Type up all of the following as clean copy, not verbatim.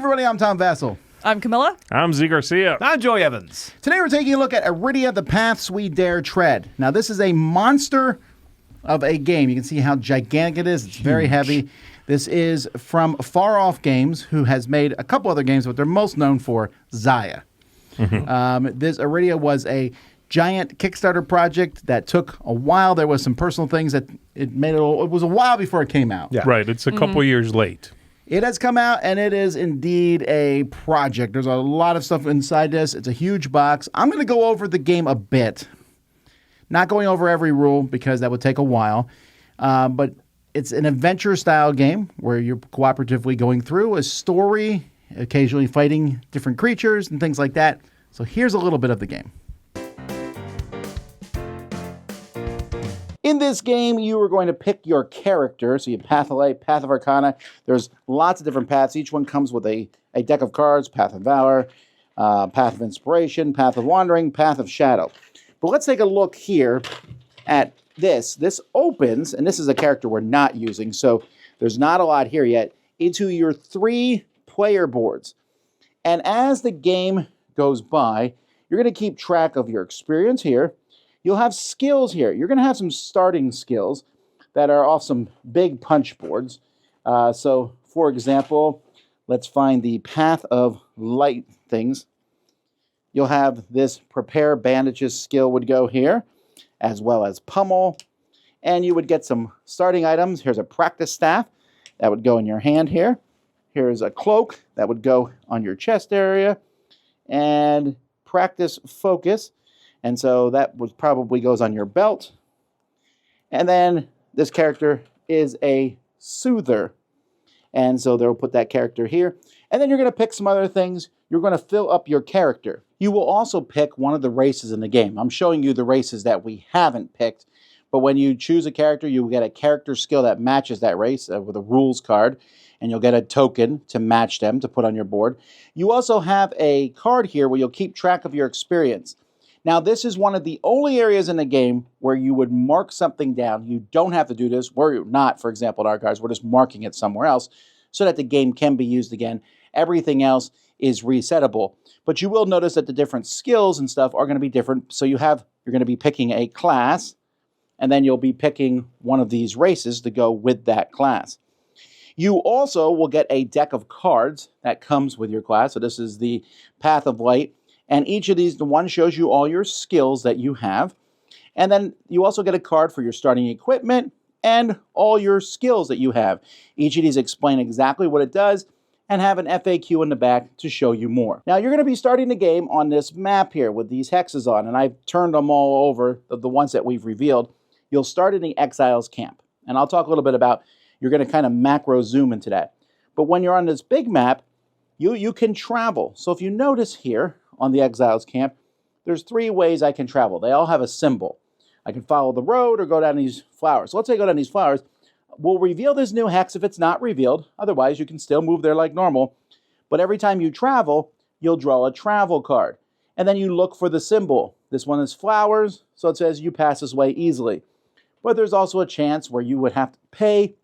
everybody, I'm Tom Vassell. I'm Camilla. I'm Z Garcia. I'm Joey Evans. Today we're taking a look at Arydia, The Paths We Dare Tread. Now this is a monster of a game. You can see how gigantic it is. It's very heavy. This is from Far Off Games, who has made a couple other games, but they're most known for Zaya. This Arydia was a giant Kickstarter project that took a while. There was some personal things that it was a while before it came out. Yeah. Right, it's a couple years late. It has come out, and it is indeed a project. There's a lot of stuff inside this. It's a huge box. I'm going to go over the game a bit. Not going over every rule because that would take a while. But it's an adventure-style game where you're cooperatively going through a story, occasionally fighting different creatures and things like that. So here's a little bit of the game. In this game, you are going to pick your character. So you have Path of Light, Path of Arcana. There's lots of different paths. Each one comes with a deck of cards, Path of Valor, Path of Inspiration, Path of Wandering, Path of Shadow. But let's take a look here at this. This opens, and this is a character we're not using, so there's not a lot here yet, into your 3 player boards. And as the game goes by, you're going to keep track of your experience here. You'll have skills here. You're going to have some starting skills that are off some big punch boards. So, for example, let's find the Path of Light things. You'll have this Prepare Bandages skill would go here, as well as Pummel. And you would get some starting items. Here's a Practice Staff that would go in your hand here. Here's a Cloak that would go on your chest area. And Practice Focus. And so that would probably goes on your belt. And then this character is a Soother. And so they'll put that character here. And then you're going to pick some other things. You're going to fill up your character. You will also pick one of the races in the game. I'm showing you the races that we haven't picked. But when you choose a character, you will get a character skill that matches that race with a rules card. And you'll get a token to match them to put on your board. You also have a card here where you'll keep track of your experience. Now, this is one of the only areas in the game where you would mark something down. You don't have to do this. We're not, for example, in our cards. We're just marking it somewhere else so that the game can be used again. Everything else is resettable. But you will notice that the different skills and stuff are going to be different. So you're going to be picking a class, and then you'll be picking one of these races to go with that class. You also will get a deck of cards that comes with your class. So this is the Path of Light. And each of these, the one shows you all your skills that you have. And then you also get a card for your starting equipment and all your skills that you have. Each of these explain exactly what it does and have an FAQ in the back to show you more. Now, you're going to be starting the game on this map here with these hexes on. And I've turned them all over, the ones that we've revealed. You'll start in the Exiles camp. And I'll talk a little bit about, you're going to kind of macro zoom into that. But when you're on this big map, you can travel. So if you notice here, on the Exiles camp, there's 3 ways I can travel. They all have a symbol. I can follow the road or go down these flowers. So let's say I go down these flowers. We'll reveal this new hex if it's not revealed. Otherwise, you can still move there like normal. But every time you travel, you'll draw a travel card. And then you look for the symbol. This one is flowers, so it says you pass this way easily. But there's also a chance where you would have to pay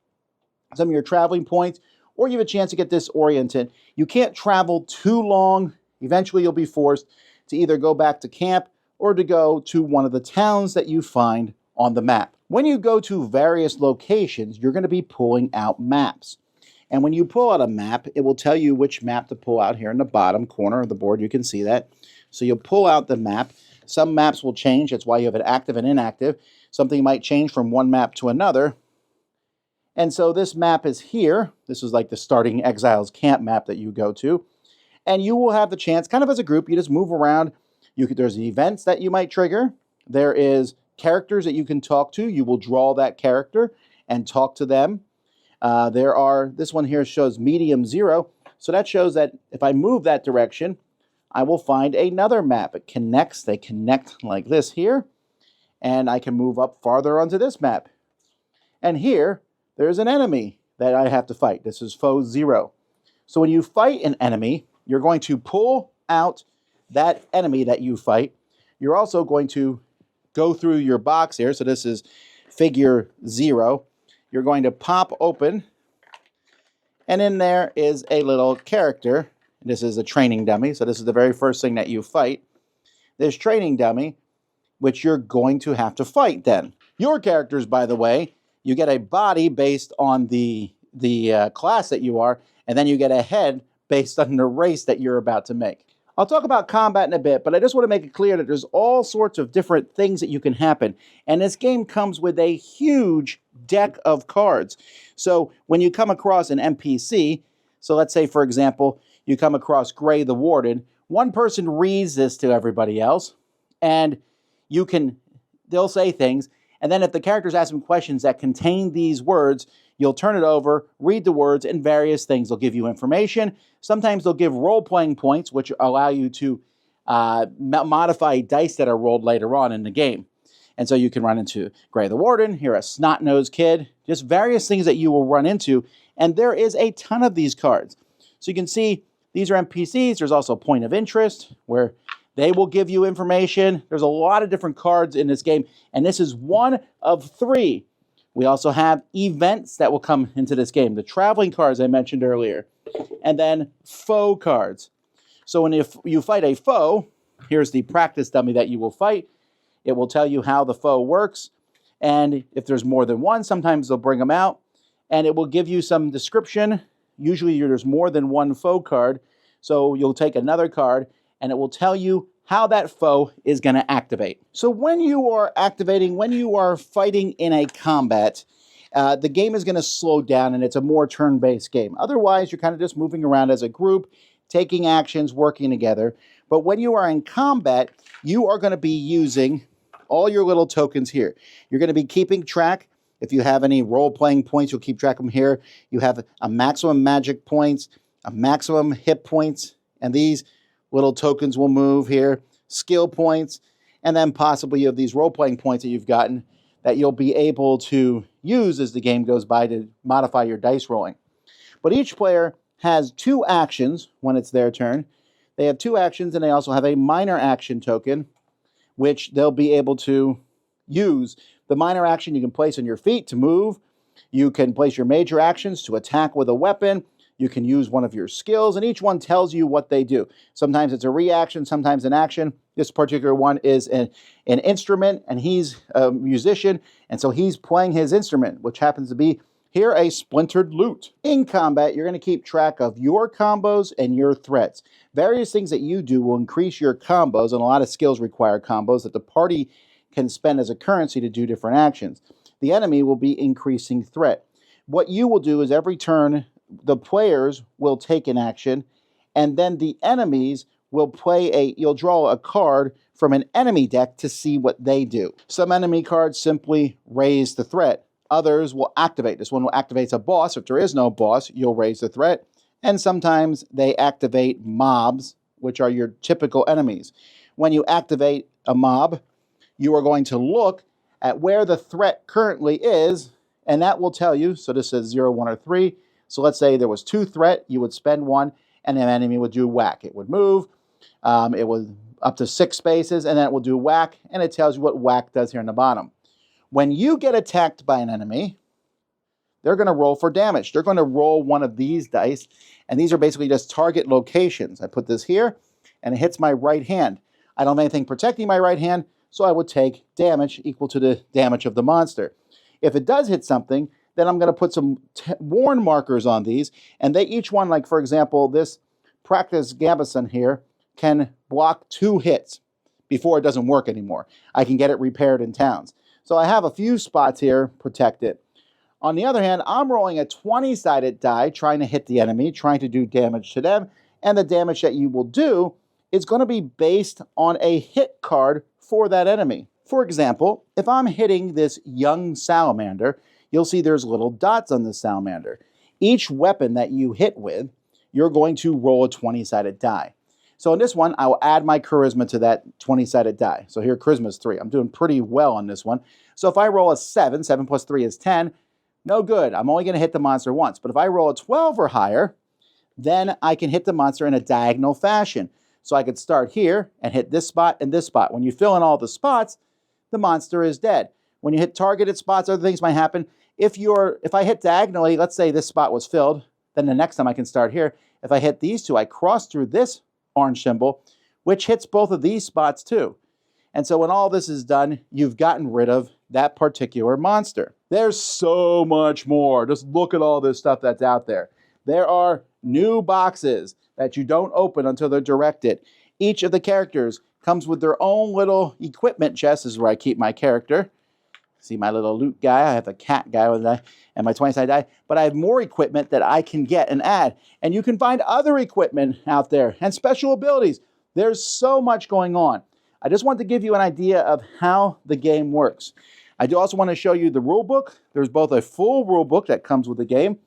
some of your traveling points, or you have a chance to get disoriented. You can't travel too long. Eventually, you'll be forced to either go back to camp or to go to one of the towns that you find on the map. When you go to various locations, you're going to be pulling out maps. And when you pull out a map, it will tell you which map to pull out here in the bottom corner of the board. You can see that. So you'll pull out the map. Some maps will change. That's why you have an active and inactive. Something might change from one map to another. And so this map is here. This is like the starting Exiles camp map that you go to. And you will have the chance, kind of as a group, you just move around. There's events that you might trigger. There is characters that you can talk to. You will draw that character and talk to them. This one here shows medium 0. So that shows that if I move that direction, I will find another map. It connects. They connect like this here. And I can move up farther onto this map. And here, there's an enemy that I have to fight. This is foe 0. So when you fight an enemy, you're going to pull out that enemy that you fight. You're also going to go through your box here. So this is figure 0. You're going to pop open And in there is a little character. This is a training dummy, so this is the very first thing that you fight. This training dummy, which you're going to have to fight then. Your characters, by the way, you get a body based on the class that you are, and then you get a head based on the race that you're about to make. I'll talk about combat in a bit, but I just want to make it clear that there's all sorts of different things that you can happen. And this game comes with a huge deck of cards. So when you come across an NPC, so let's say, for example, you come across Gray the Warden, one person reads this to everybody else, and they'll say things, and then if the characters ask them questions that contain these words, you'll turn it over, read the words, and various things. They'll give you information. Sometimes they'll give role-playing points, which allow you to modify dice that are rolled later on in the game. And so you can run into Gray the Warden, you're a snot-nosed kid, just various things that you will run into, and there is a ton of these cards. So you can see these are NPCs. There's also Point of Interest, where they will give you information. There's a lot of different cards in this game, and this is one of 3. We also have events that will come into this game. The traveling cards I mentioned earlier, and then foe cards. So when you fight a foe, here's the practice dummy that you will fight. It will tell you how the foe works, and if there's more than one, sometimes they'll bring them out, and it will give you some description. Usually there's more than one foe card, so you'll take another card, and it will tell you how that foe is going to activate. So when you are activating, when you are fighting in a combat, the game is going to slow down, and it's a more turn-based game. Otherwise, you're kind of just moving around as a group, taking actions, working together. But when you are in combat, you are going to be using all your little tokens here. You're going to be keeping track. If you have any role-playing points, you'll keep track of them here. You have a maximum magic points, a maximum hit points, and these little tokens will move here, skill points, and then possibly you have these role-playing points that you've gotten that you'll be able to use as the game goes by to modify your dice rolling. But each player has 2 actions when it's their turn. They have 2 actions, and they also have a minor action token, which they'll be able to use. The minor action you can place on your feet to move. You can place your major actions to attack with a weapon. You can use one of your skills, and each one tells you what they do. Sometimes it's a reaction, sometimes an action. This particular one is an instrument, and he's a musician, and so he's playing his instrument, which happens to be here a splintered lute. In combat, you're going to keep track of your combos and your threats. Various things that you do will increase your combos, and a lot of skills require combos that the party can spend as a currency to do different actions. The enemy will be increasing threat. What you will do is every turn, the players will take an action, and then the enemies will you'll draw a card from an enemy deck to see what they do. Some enemy cards simply raise the threat. Others will activate. This one will activate a boss. If there is no boss, you'll raise the threat. And sometimes they activate mobs, which are your typical enemies. When you activate a mob, you are going to look at where the threat currently is, and that will tell you, so this says 0, 1, or 3. So let's say there was 2 threat, you would spend 1, and an enemy would do whack. It would move, it would up to 6 spaces, and then it will do whack, and it tells you what whack does here in the bottom. When you get attacked by an enemy, they're going to roll for damage. They're going to roll one of these dice, and these are basically just target locations. I put this here, and it hits my right hand. I don't have anything protecting my right hand, so I would take damage equal to the damage of the monster. If it does hit something, then I'm going to put some warn markers on these, and they each one, like for example, this practice Gambison here can block 2 hits before it doesn't work anymore. I can get it repaired in towns. So I have a few spots here protected. On the other hand, I'm rolling a 20-sided die, trying to hit the enemy, trying to do damage to them, and the damage that you will do is going to be based on a hit card for that enemy. For example, if I'm hitting this young salamander, you'll see there's little dots on the salamander. Each weapon that you hit with, you're going to roll a 20-sided die. So in this one, I will add my charisma to that 20-sided die. So here, charisma is 3. I'm doing pretty well on this one. So if I roll a 7, 7 plus 3 is 10, no good. I'm only going to hit the monster once. But if I roll a 12 or higher, then I can hit the monster in a diagonal fashion. So I could start here and hit this spot and this spot. When you fill in all the spots, the monster is dead. When you hit targeted spots, other things might happen. If I hit diagonally, let's say this spot was filled, then the next time I can start here. If I hit these two, I cross through this orange symbol, which hits both of these spots too. And so when all this is done, you've gotten rid of that particular monster. There's so much more. Just look at all this stuff that's out there. There are new boxes that you don't open until they're directed. Each of the characters comes with their own little equipment chest. This is where I keep my character. See my little loot guy. I have the cat guy with that and my 20-sided die. But I have more equipment that I can get and add. And you can find other equipment out there and special abilities. There's so much going on. I just want to give you an idea of how the game works. I do also want to show you the rule book. There's both a full rule book that comes with the game.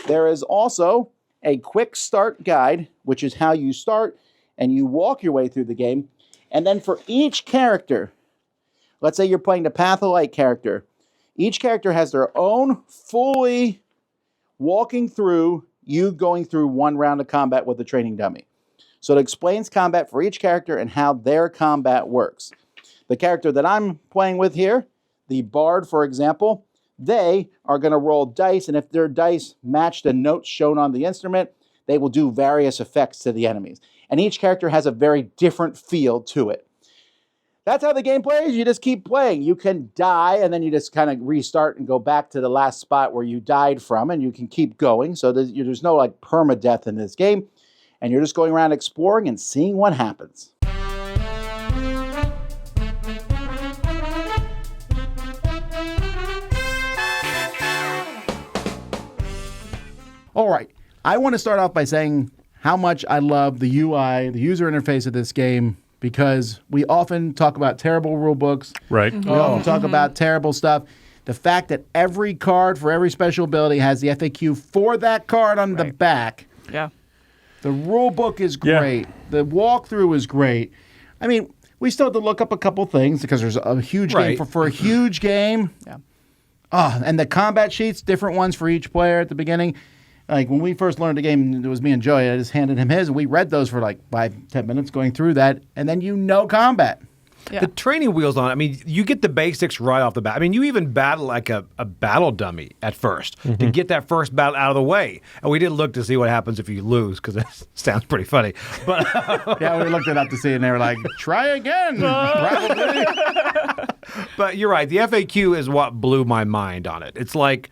There is also a quick start guide, which is how you start and you walk your way through the game. And then for each character, let's say you're playing the Path of Light character, each character has their own fully walking through, you going through one round of combat with the training dummy. So it explains combat for each character and how their combat works. The character that I'm playing with here, the Bard, for example, they are going to roll dice, and if their dice match the notes shown on the instrument, they will do various effects to the enemies. And each character has a very different feel to it. That's how the game plays. You just keep playing. You can die, and then you just kind of restart and go back to the last spot where you died from, and you can keep going. So there's no like permadeath in this game. And you're just going around exploring and seeing what happens. All right, I want to start off by saying how much I love the UI, the user interface of this game, because we often talk about terrible rule books. Right. We often talk about terrible stuff. The fact that every card for every special ability has the FAQ for that card on the back. Yeah. The rule book is great. The walkthrough is great. I mean, we still have to look up a couple things because there's a huge game for a huge game. Yeah. Oh, and the combat sheets, different ones for each player at the beginning. Like when we first learned the game, it was me and Joey. I just handed him his, and we read those for like 5-10 minutes going through that, and then combat. Yeah. The training wheels on, I mean, you get the basics right off the bat. I mean, you even battle like a battle dummy at first to get that first battle out of the way. And we didn't look to see what happens if you lose, because that sounds pretty funny. But yeah, we looked it up to see, and they were like, try again. Probably. But you're right. The FAQ is what blew my mind on it. It's like,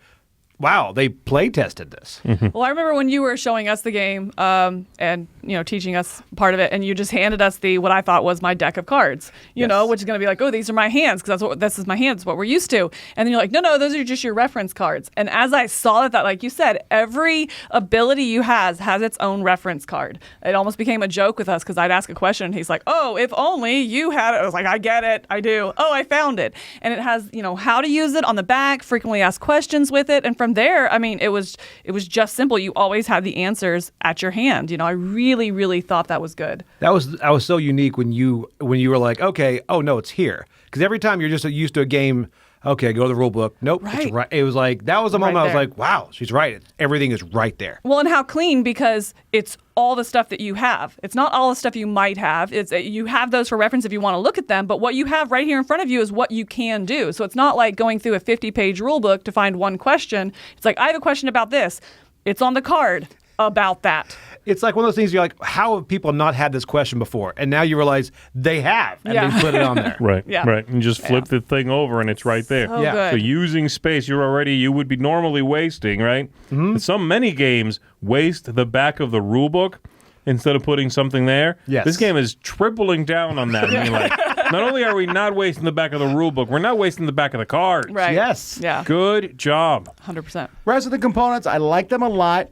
wow, they play tested this. Well, I remember when you were showing us the game and teaching us part of it, and you just handed us what I thought was my deck of cards, you know, which is going to be like, oh, these are my hands because this is my hands, what we're used to. And then you're like, no, those are just your reference cards. And as I saw that, like you said, every ability you has its own reference card. It almost became a joke with us because I'd ask a question and he's like, oh, if only you had it. I was like, I get it, I do. Oh, I found it. And it has, how to use it on the back, frequently asked questions with it, and from there, I mean, it was just simple. You always had the answers at your hand. I really, really thought that was good. I was so unique when you were like, okay, oh no, it's here. Because every time you're just used to a game, okay, go to the rule book. Nope, it's right. It was like, that was the moment I was like, wow, she's right. Everything is right there. Well, and how clean, because it's all the stuff that you have. It's not all the stuff you might have. You have those for reference if you want to look at them, but what you have right here in front of you is what you can do. So it's not like going through a 50-page rule book to find one question. It's like, I have a question about this. It's on the card about that. It's like one of those things you're like, how have people not had this question before? And now you realize they have, and they put it on there. Right. And just flip the thing over, and it's right there. So good. So using space you would be normally wasting, right? Mm-hmm. Many games waste the back of the rule book instead of putting something there. Yes. This game is tripling down on that. I mean, like, not only are we not wasting the back of the rule book, we're not wasting the back of the cards. Right. Yes. Yeah. Good job. 100%. Rest of the components, I like them a lot.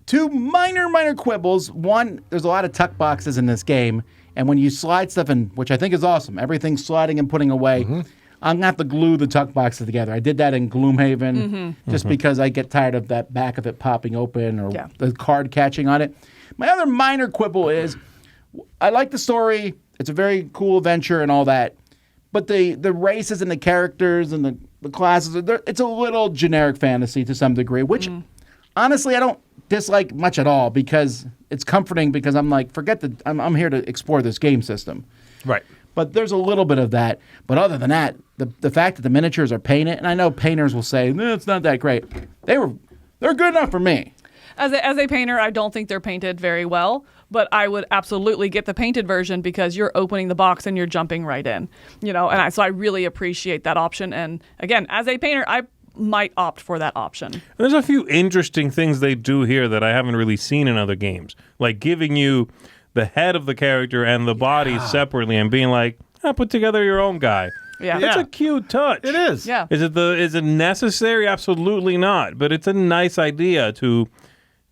Two minor quibbles. One, there's a lot of tuck boxes in this game, and when you slide stuff in, which I think is awesome, everything's sliding and putting away, I'm going to have to glue the tuck boxes together. I did that in Gloomhaven just because I get tired of that back of it popping open or the card catching on it. My other minor quibble is I like the story. It's a very cool adventure and all that, but the races and the characters and the classes, it's a little generic fantasy to some degree, which honestly I don't dislike much at all because it's comforting because I'm like, I'm here to explore this game system. Right. But there's a little bit of that. But other than that, the fact that the miniatures are painted, and I know painters will say, no, it's not that great. They're good enough for me. As a painter, I don't think they're painted very well, but I would absolutely get the painted version because you're opening the box and you're jumping right in, so I really appreciate that option. And again, as a painter, I might opt for that option. There's a few interesting things they do here that I haven't really seen in other games, like giving you the head of the character and the body separately and being like, put together your own guy. Yeah. That's a cute touch. It is. Yeah. Is it necessary? Absolutely not. But it's a nice idea to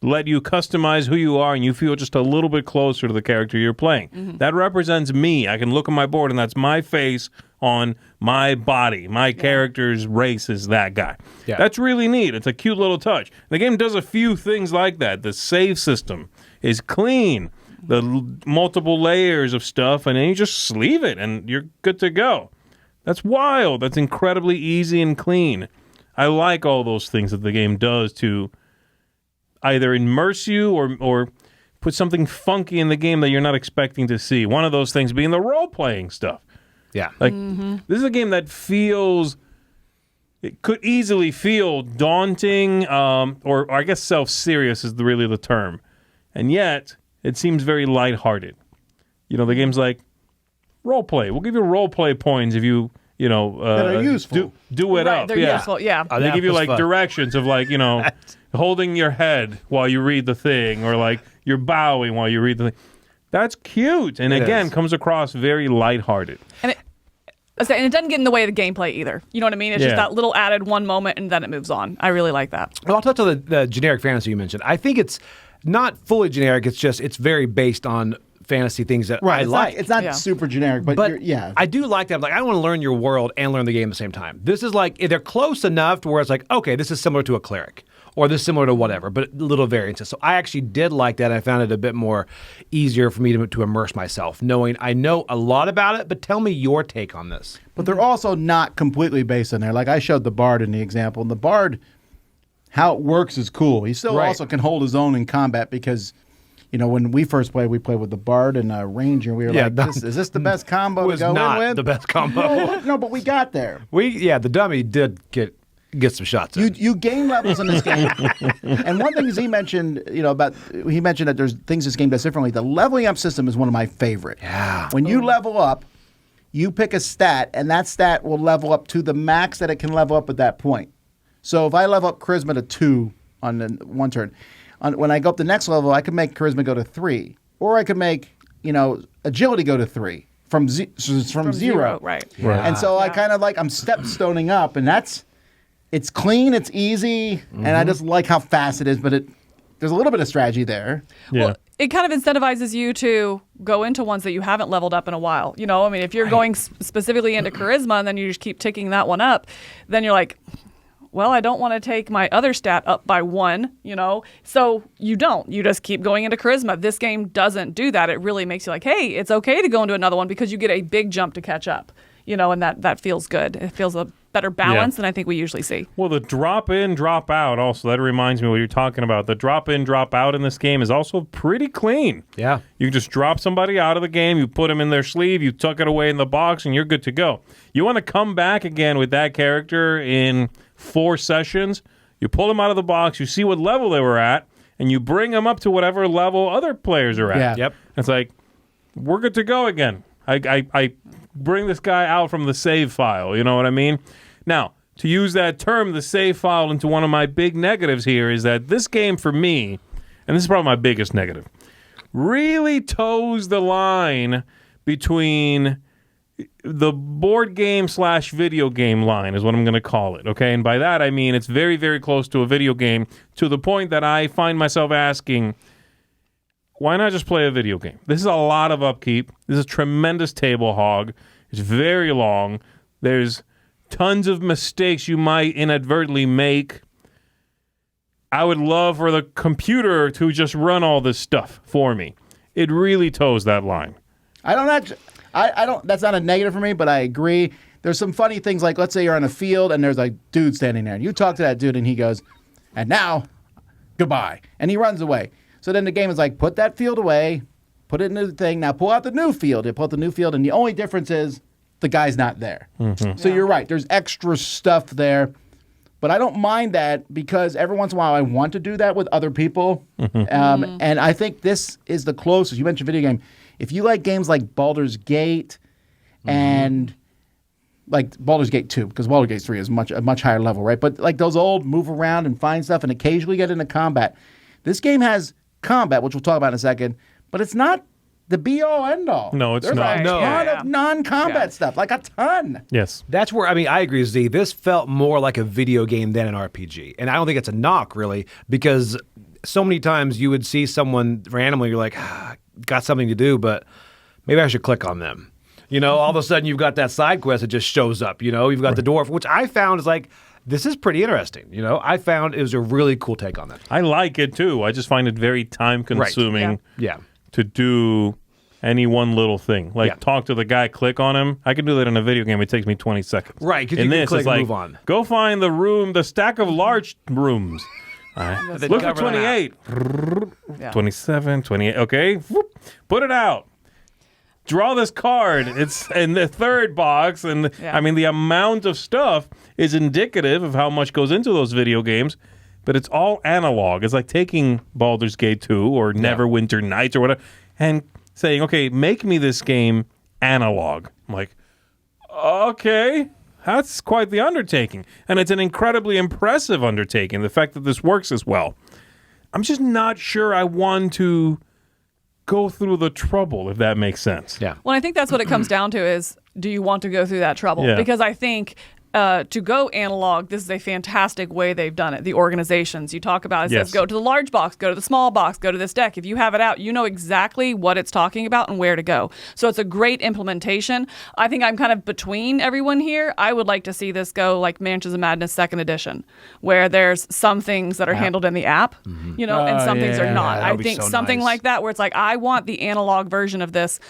let you customize who you are and you feel just a little bit closer to the character you're playing. Mm-hmm. That represents me. I can look at my board and that's my face on my body. My character's race is that guy. Yeah. That's really neat. It's a cute little touch. The game does a few things like that. The save system is clean. The multiple layers of stuff, and then you just sleeve it and you're good to go. That's wild. That's incredibly easy and clean. I like all those things that the game does to either immerse you or put something funky in the game that you're not expecting to see. One of those things being the role-playing stuff. Yeah. Like, this is a game that it could easily feel daunting, or I guess self-serious is really the term. And yet, it seems very lighthearted. The game's like, role play. We'll give you role play points if you that are useful. Do it Right, up. they're useful, yeah. Oh, They that give you was like fun. directions of like, holding your head while you read the thing, or like you're bowing while you read the thing. That's cute. And It again, is. comes across very lighthearted. And it doesn't get in the way of the gameplay either. You know what I mean? It's just Yeah. that little added one moment and then it moves on. I really like that. Well, I'll touch on the generic fantasy you mentioned. I think it's not fully generic. It's very based on fantasy things that I It's like. Not, it's not Yeah. super generic, but, yeah. I do like that. Like, I want to learn your world and learn the game at the same time. This is like, they're close enough to where it's like, okay, this is similar to a cleric, or this is similar to whatever, but little variances. So I actually did like that. I found it a bit more easier for me to immerse myself, knowing I know a lot about it, but tell me your take on this. But they're also not completely based on there. Like I showed the Bard in the example, and the Bard, how it works is cool. He still Right. also can hold his own in combat because, when we first played, we played with the Bard and a Ranger. We were Yeah, like, is this the best combo to was go not in with? the best combo. No, but we got there. The dummy did get some shots in. You gain levels in this game, and one thing is he mentioned that there's things this game does differently. The leveling up system is one of my favorite. Yeah. When you level up, you pick a stat, and that stat will level up to the max that it can level up at that point. So if I level up Charisma to 2 on one turn, when I go up the next level, I can make Charisma go to 3, or I could make Agility go to 3 from zero. Right. And so I kind of I'm step-stoning up, and it's clean, it's easy, and I just like how fast it is, but there's a little bit of strategy there. Yeah. Well, it kind of incentivizes you to go into ones that you haven't leveled up in a while. If you're going specifically into charisma and then you just keep ticking that one up, then you're like, well, I don't want to take my other stat up by 1, So you don't. You just keep going into charisma. This game doesn't do that. It really makes you like, hey, it's okay to go into another one because you get a big jump to catch up, and that feels good. It feels a better balance than I think we usually see. Well, the drop in, drop out also, that reminds me of what you're talking about. The drop in, drop out in this game is also pretty clean. Yeah. You just drop somebody out of the game, you put them in their sleeve, you tuck it away in the box, and you're good to go. You want to come back again with that character in 4 sessions, you pull them out of the box, you see what level they were at, and you bring them up to whatever level other players are at. Yeah. Yep. It's like, we're good to go again. I bring this guy out from the save file, you know what I mean? Now, to use that term, the save file, into one of my big negatives here is that this game for me, and this is probably my biggest negative, really toes the line between the board game / video game line is what I'm going to call it, okay? And by that, I mean it's very, very close to a video game, to the point that I find myself asking, why not just play a video game? This is a lot of upkeep. This is a tremendous table hog. It's very long. There's tons of mistakes you might inadvertently make. I would love for the computer to just run all this stuff for me. It really toes that line. I don't. That's not a negative for me, but I agree. There's some funny things, like let's say you're on a field and there's a dude standing there, and you talk to that dude, and he goes, "And now, goodbye," and he runs away. So then the game is like, put that field away, put it in the thing. Now pull out the new field. You pull out the new field, and the only difference is the guy's not there. So you're right. There's extra stuff there, But I don't mind that because every once in a while I want to do that with other people. And I think this is the closest. You mentioned video game. If you like games like Baldur's Gate and like Baldur's Gate 2, because Baldur's Gate 3 is a much higher level, right? But like those old move around and find stuff and occasionally get into combat. This game has combat, which we'll talk about in a second, but it's not the be-all, end-all. No, it's There's not. a ton of non-combat stuff, like a ton. Yes. That's where, I agree with Z. This felt more like a video game than an RPG. And I don't think it's a knock, really, because so many times you would see someone randomly, you're like, got something to do, but maybe I should click on them. All of a sudden you've got that side quest that just shows up. You've got the dwarf, which I found is like, this is pretty interesting. I found it was a really cool take on that. I like it, too. I just find it very time-consuming. Right. Yeah. To do any one little thing. Like talk to the guy, click on him. I can do that in a video game. It takes me 20 seconds. Right, because you can click and move on. Go find the stack of large rooms. All right. Look at 28. 27, 28. Okay. Whoop. Put it out. Draw this card. It's in the third box. And the amount of stuff is indicative of how much goes into those video games. But it's all analog. It's like taking Baldur's Gate 2 or Neverwinter Nights or whatever and saying, okay, make me this game analog. I'm like, okay, that's quite the undertaking. And it's an incredibly impressive undertaking, the fact that this works as well. I'm just not sure I want to go through the trouble, if that makes sense. Yeah. Well, I think that's what it comes down to is, do you want to go through that trouble? Yeah. Because I think to go analog, this is a fantastic way they've done it. The organizations you talk about, it says go to the large box, go to the small box, go to this deck. If you have it out, you know exactly what it's talking about and where to go. So it's a great implementation. I think I'm kind of between everyone here. I would like to see this go like Mansions of Madness 2nd Edition, where there's some things that are handled in the app, and some things are not. Yeah, I think so something nice. like that, where it's like, I want the analog version of this,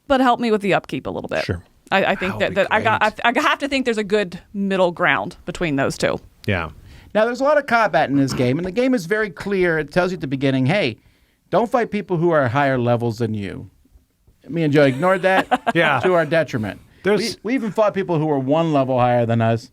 but help me with the upkeep a little bit. Sure. I think that I have to think there's a good middle ground between those two. Yeah. Now, there's a lot of combat in this game, and the game is very clear. It tells you at the beginning, hey, don't fight people who are higher levels than you. Me and Joe ignored that to our detriment. We even fought people who were one level higher than us,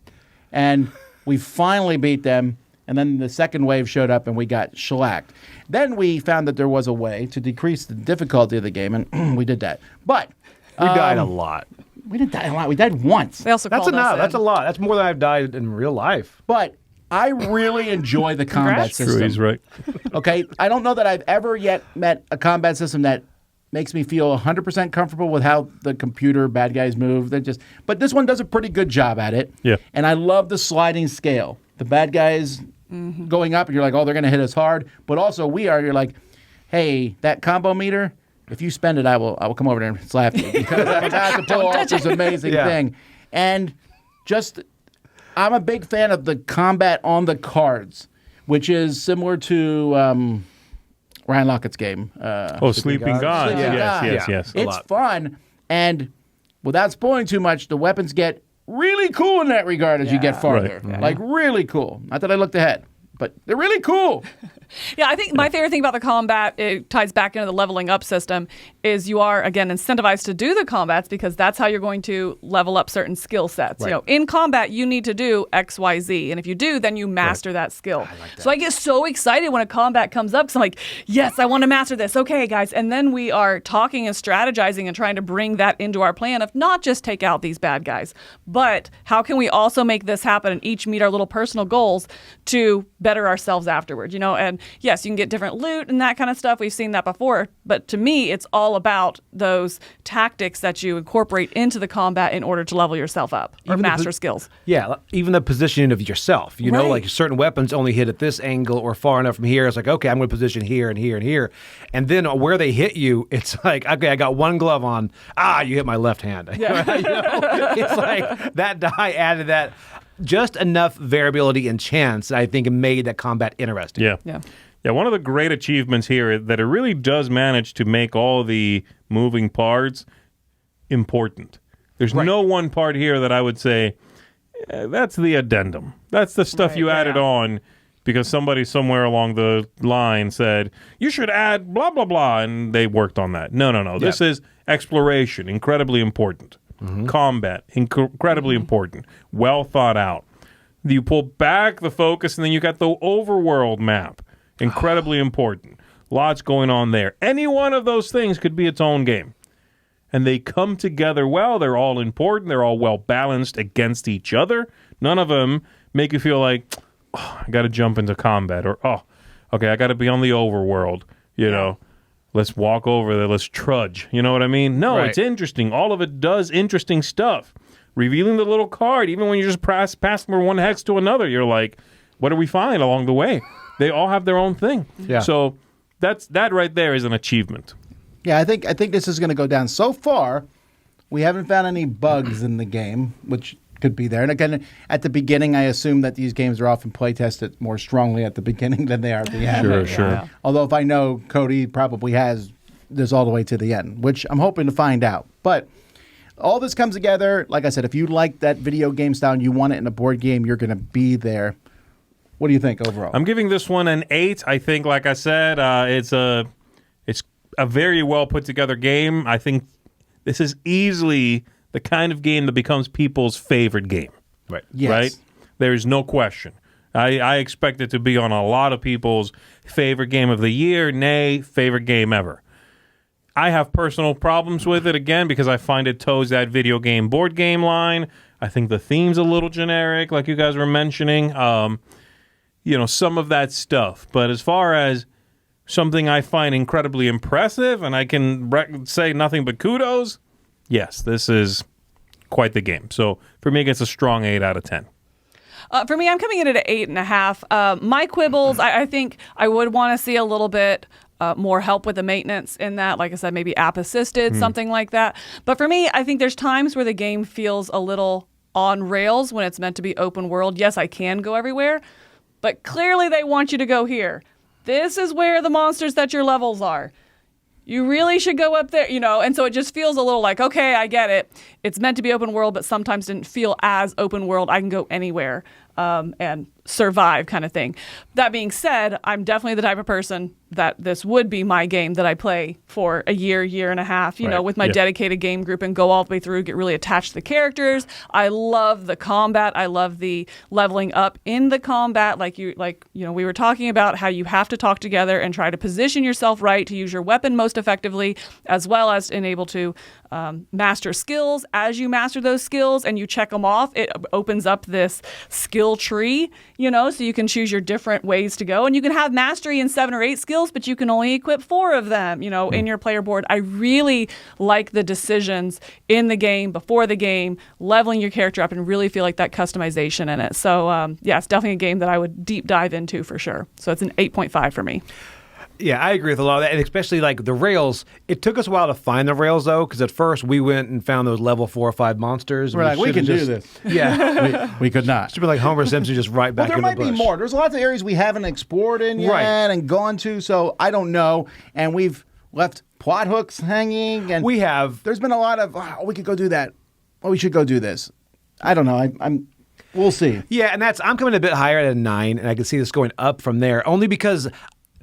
and we finally beat them, and then the second wave showed up, and we got shellacked. Then we found that there was a way to decrease the difficulty of the game, and we did that. But We died a lot. we didn't die a lot. We died once. They also That's called enough. us That's a in. lot. That's more than I've died in real life. But I really enjoy the combat Congrats. system. True, he's right. Okay, I don't know that I've ever yet met a combat system that makes me feel 100% comfortable with how the computer bad guys move. But this one does a pretty good job at it. Yeah. And I love the sliding scale. The bad guys going up, and you're like, oh, they're going to hit us hard. But also, you're like, hey, that combo meter, if you spend it, I will come over there and slap you because I'm about to pull off this amazing thing. And I'm a big fan of the combat on the cards, which is similar to Ryan Lockett's game. Sleeping Gods. Sleeping Yes. Gods. It's fun, and without spoiling too much, the weapons get really cool in that regard as you get farther. Right. Like, really cool. Not that I looked ahead, but they're really cool. Yeah, I think my favorite thing about the combat, it ties back into the leveling up system, is you are, again, incentivized to do the combats because that's how you're going to level up certain skill sets. Right. In combat, you need to do X, Y, Z. And if you do, then you master that skill. So I get so excited when a combat comes up because I'm like, yes, I want to master this. Okay, guys. And then we are talking and strategizing and trying to bring that into our plan of not just take out these bad guys, but how can we also make this happen and each meet our little personal goals to better ourselves afterward, And yes, you can get different loot and that kind of stuff. We've seen that before. But to me, it's all about those tactics that you incorporate into the combat in order to level yourself up or Even the master skills. Yeah, even the positioning of yourself. Right. Like certain weapons only hit at this angle or far enough from here. It's like, okay, I'm going to position here and here and here. And then where they hit you, it's like, okay, I got one glove on. You hit my left hand. Yeah. It's like that die added that just enough variability and chance that I think made that combat interesting. Yeah, one of the great achievements here is that it really does manage to make all the moving parts important. There's no one part here that I would say, that's the addendum. That's the stuff you added on because somebody somewhere along the line said, you should add blah, blah, blah, and they worked on that. No. This is exploration, incredibly important. Combat, incredibly important. Well thought out. You pull back the focus, and then you got the overworld map. Incredibly important. Lots going on there. Any one of those things could be its own game. And they come together well. They're all important. They're all well balanced against each other. None of them make you feel like, oh, I got to jump into combat, or, oh, okay, I got to be on the overworld, you know. Let's walk over there. Let's trudge. You know what I mean? No, Right. It's interesting. All of it does interesting stuff. Revealing the little card, even when you just pass from one hex to another, you're like, what do we find along the way? They all have their own thing. Yeah. So that right there is an achievement. Yeah, I think this is going to go down. So far, we haven't found any bugs in the game, which could be there. And again, at the beginning, I assume that these games are often play tested more strongly at the beginning than they are at the end. Sure. Although if I know, Cody probably has this all the way to the end, which I'm hoping to find out. But all this comes together. Like I said, if you like that video game style and you want it in a board game, you're going to be there. What do you think overall? I'm giving this one an 8. I think, like I said, it's a very well put together game. I think this is easily the kind of game that becomes people's favorite game. Right. Yes. Right? There is no question. I expect it to be on a lot of people's favorite game of the year, nay, favorite game ever. I have personal problems with it, again, because I find it toes that video game, board game line. I think the theme's a little generic, like you guys were mentioning. Some of that stuff. But as far as something I find incredibly impressive, and I can say nothing but kudos, yes, this is quite the game. So for me, it gets a strong 8 out of 10. For me, I'm coming in at an 8.5. My quibbles, I think I would want to see a little bit more help with the maintenance in that. Like I said, maybe app assisted, something like that. But for me, I think there's times where the game feels a little on rails when it's meant to be open world. Yes, I can go everywhere, but clearly they want you to go here. This is where the monsters that your levels are. You really should go up there, and so it just feels a little like, okay, I get it. It's meant to be open world, but sometimes didn't feel as open world. I can go anywhere and survive kind of thing. That being said, I'm definitely the type of person that this would be my game that I play for a year and a half, Right. with my Yeah. dedicated game group and go all the way through, get really attached to the characters. I love the combat. I love the leveling up in the combat. We were talking about how you have to talk together and try to position yourself right to use your weapon most effectively, as well as enable to master skills. As you master those skills and you check them off, it opens up this skill tree, so you can choose your different ways to go. And you can have mastery in 7 or 8 skills, but you can only equip 4 of them, in your player board. I really like the decisions in the game, before the game, leveling your character up, and really feel like that customization in it. So, it's definitely a game that I would deep dive into for sure. So it's an 8.5 for me. Yeah, I agree with a lot of that, and especially like the rails. It took us a while to find the rails, though, because at first we went and found those level 4 or 5 monsters. We're like, we can do this. Yeah, We could not. should be like Homer Simpson, just right back Well, there in might the bush. be more. There's lots of areas we haven't explored in yet Right. and gone to, so I don't know. And we've left plot hooks hanging. And We have. There's been a lot of, we could go do that. Oh, we should go do this. I don't know. We'll see. Yeah, and I'm coming a bit higher at a 9, and I can see this going up from there, only because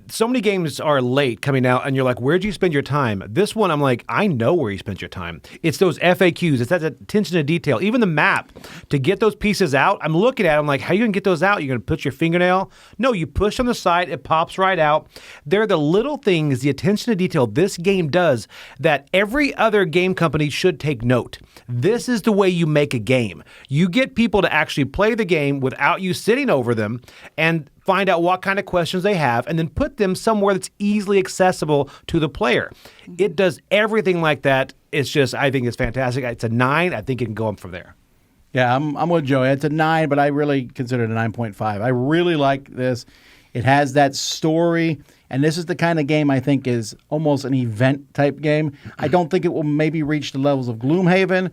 so many games are late coming out, and you're like, where'd you spend your time? This one, I'm like, I know where you spent your time. It's those FAQs. It's that attention to detail. Even the map, to get those pieces out, I'm looking at it, I'm like, how are you going to get those out? You're going to put your fingernail? No, you push on the side, it pops right out. They're the little things, the attention to detail this game does that every other game company should take note. This is the way you make a game. You get people to actually play the game without you sitting over them and find out what kind of questions they have, and then put them somewhere that's easily accessible to the player. It does everything like that. It's just, I think it's fantastic. It's a 9. I think it can go up from there. Yeah, I'm with Joey. It's a 9, but I really consider it a 9.5. I really like this. It has that story, and this is the kind of game I think is almost an event type game. I don't think it will maybe reach the levels of Gloomhaven,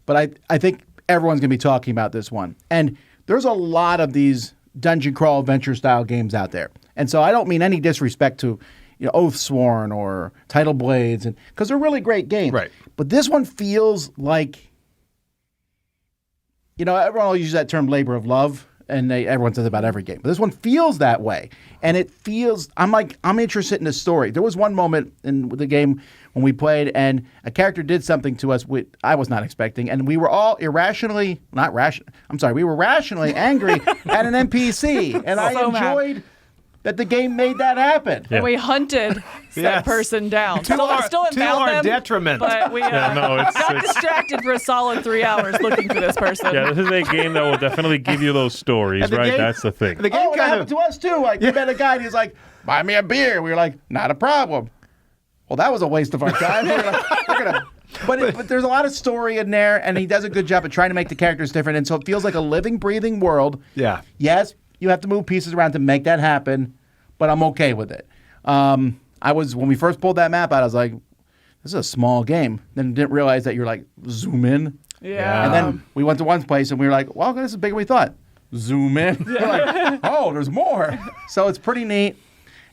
but I think everyone's going to be talking about this one. And there's a lot of these dungeon crawl adventure style games out there. And so I don't mean any disrespect to Oathsworn or Tidal Blades, and because they're really great games. Right. But this one feels like, everyone will use that term labor of love. and everyone says about every game, but this one feels that way. And it feels, I'm interested in the story. There was one moment in the game when we played, and a character did something to us I was not expecting, and we were all we were rationally angry at an NPC, and I So mad. enjoyed that the game made that happen. And we hunted said Yes. person down. To our haven't to found our them, detriment. But we got it's distracted for a solid 3 hours looking for this person. yeah, this is a game that will definitely give you those stories, And the right? game- That's the thing. The game Oh, it kind happened of to us too. Like we met a guy, and he's like, "Buy me a beer." We were like, "Not a problem." Well, that was a waste of our time. We were like, we're gonna. But there's a lot of story in there, and he does a good job at trying to make the characters different, and so it feels like a living, breathing world. Yeah. Yes, you have to move pieces around to make that happen, but I'm okay with it. When we first pulled that map out, I was like, "This is a small game." Then didn't realize that you're like zoom in. Yeah. And then we went to one place and we were like, well, this is bigger than we thought. Zoom in. We're like, oh, there's more. So it's pretty neat.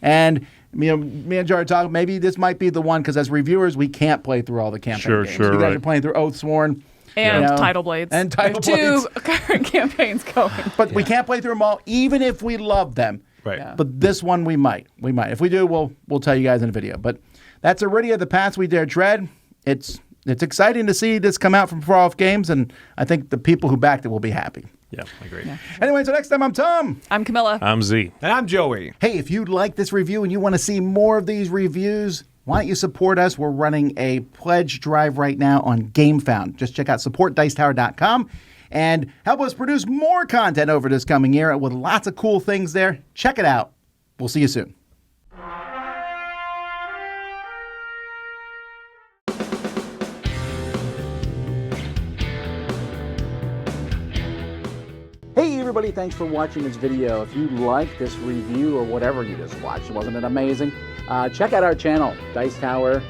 And me and Jared talked, maybe this might be the one, because as reviewers, we can't play through all the campaign games. Sure, You guys right. are playing through Oathsworn. And you know, Tidal Blades. And Tidal We have Blades. two current campaigns going. But we can't play through them all, even if we love them. Right. Yeah. But this one we might. We might. If we do, we'll tell you guys in a video. But that's Arydia, The Paths We Dare Tread. It's exciting to see this come out from Far Off Games, and I think the people who backed it will be happy. Yeah, I agree. Anyway, so next time, I'm Tom. I'm Camilla. I'm Z. And I'm Joey. Hey, if you like this review and you want to see more of these reviews, why don't you support us? We're running a pledge drive right now on GameFound. Just check out supportdicetower.com and help us produce more content over this coming year with lots of cool things there. Check it out. We'll see you soon. Hey everybody, thanks for watching this video. If you like this review or whatever you just watched, wasn't it amazing? Check out our channel, Dice Tower.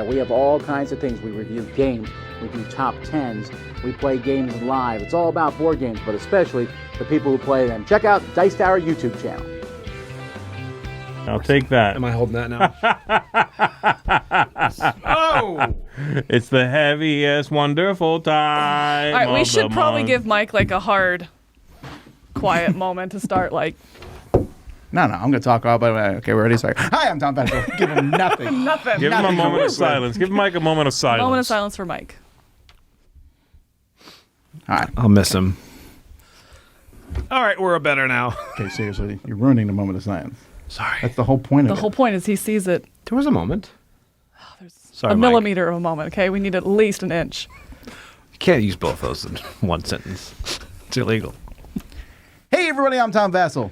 We have all kinds of things. We review games, we do top 10s, we play games live. It's all about board games, but especially the people who play them. Check out Dice Tower YouTube channel. I'll take that. Am I holding that now? Oh! It's the heaviest, wonderful time. All right, we of should the probably month. give Mike like a hard, quiet moment to start. Like No, I'm going to talk all about it. Okay, we're ready. Sorry. Hi, I'm Tom Benson. Give him nothing. nothing. Give him a Nothing to moment work of silence. Give Mike a moment of silence. Moment of silence for Mike. All right. I'll miss him. All right, we're better now. Okay, seriously, you're ruining the moment of silence. Sorry. That's the whole point The of it. whole point is he sees it There was a moment. Sorry, a Mike. millimeter of a moment. Okay, we need at least an inch. You can't use both those in one sentence. It's illegal. Hey, everybody, I'm Tom Vassell.